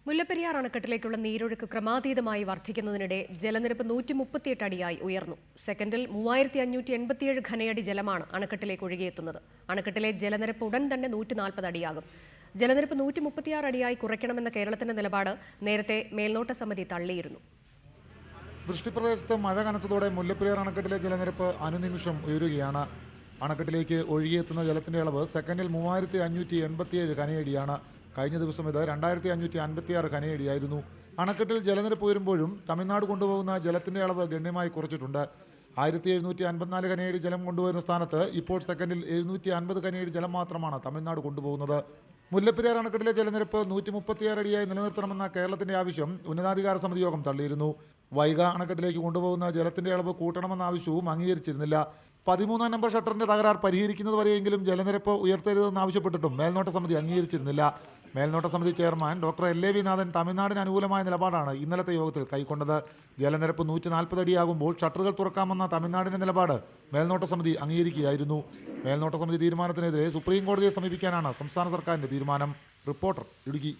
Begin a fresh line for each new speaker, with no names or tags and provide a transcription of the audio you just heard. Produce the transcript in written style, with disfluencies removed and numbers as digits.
മുല്ലപ്പെരിയാർ അണക്കെട്ടിലേക്കുള്ള നീരൊഴുക്ക് ക്രമാതീതമായി വർദ്ധിക്കുന്നതിനിടെ ജലനിരപ്പ് 138 അടിയായി ഉയർന്നു. സെക്കൻഡിൽ 3587 ഘനയടി ജലമാണ് അണക്കെട്ടിലേക്ക് ഒഴുകിയെത്തുന്നത്. അണക്കെട്ടിലെ ജലനിരപ്പ് ഉടൻ തന്നെ 140 അടിയാകും. ജലനിരപ്പ് 136 അടിയായി കുറയ്ക്കണമെന്ന കേരളത്തിന്റെ നിലപാട് നേരത്തെ മേൽനോട്ട സമിതി തള്ളിയിരുന്നു.
വൃഷ്ടിപ്രദേശത്ത് മഴ കനത്തതോടെ മുല്ലപ്പെരിയാർ അണക്കെട്ടിലെ ജലനിരപ്പ് അനുനിമിഷം ഉയരുകയാണ്. അണക്കെട്ടിലേക്ക് ഒഴുകിയെത്തുന്ന ജലത്തിന്റെ അളവ് സെക്കൻഡിൽ 3587 ഘനയടിയാണ്. കഴിഞ്ഞ ദിവസം ഇത് 2556 ഘനയടിയായിരുന്നു. അണക്കെട്ടിൽ ജലനിരപ്പ് ഉയരുമ്പോഴും തമിഴ്നാട് കൊണ്ടുപോകുന്ന ജലത്തിന്റെ അളവ് ഗണ്യമായി കുറച്ചിട്ടുണ്ട്. 1754 ഘനയടി ജലം കൊണ്ടുപോകുന്ന സ്ഥാനത്ത് ഇപ്പോൾ സെക്കൻഡിൽ 750 ഘനയടി ജലം മാത്രമാണ് തമിഴ്നാട് കൊണ്ടുപോകുന്നത്. മുല്ലപ്പെരിയാർ അണക്കെട്ടിലെ ജലനിരപ്പ് 136 അടിയായി നിലനിർത്തണമെന്ന കേരളത്തിന്റെ ആവശ്യം ഉന്നതാധികാര സമിതി യോഗം തള്ളിയിരുന്നു. വൈഗ അണക്കെട്ടിലേക്ക് കൊണ്ടുപോകുന്ന ജലത്തിന്റെ അളവ് കൂട്ടണമെന്ന ആവശ്യവും അംഗീകരിച്ചിരുന്നില്ല. 13-ാം നമ്പർ ഷട്ടറിന്റെ തകരാർ പരിഹരിക്കുന്നതുവരെയെങ്കിലും ജലനിരപ്പ് ഉയർത്തരുതെന്ന് ആവശ്യപ്പെട്ടിട്ടും മേൽനോട്ട സമിതി അംഗീകരിച്ചിരുന്നില്ല. മേൽനോട്ട സമിതി ചെയർമാൻ ഡോക്ടർ LAV നാഥൻ തമിഴ്നാടിന് അനുകൂലമായ നിലപാടാണ് ഇന്നലത്തെ യോഗത്തിൽ കൈക്കൊണ്ടത്. ജലനിരപ്പ് 140 അടിയാകുമ്പോൾ ഷട്ടറുകൾ തുറക്കാമെന്ന തമിഴ്നാടിന്റെ നിലപാട് മേൽനോട്ട സമിതി അംഗീകരിക്കുകയായിരുന്നു. മേൽനോട്ട സമിതി തീരുമാനത്തിനെതിരെ സുപ്രീം കോടതിയെ സമീപിക്കാനാണ് സംസ്ഥാന സർക്കാരിന്റെ തീരുമാനം. റിപ്പോർട്ടർ, ഇടുക്കി.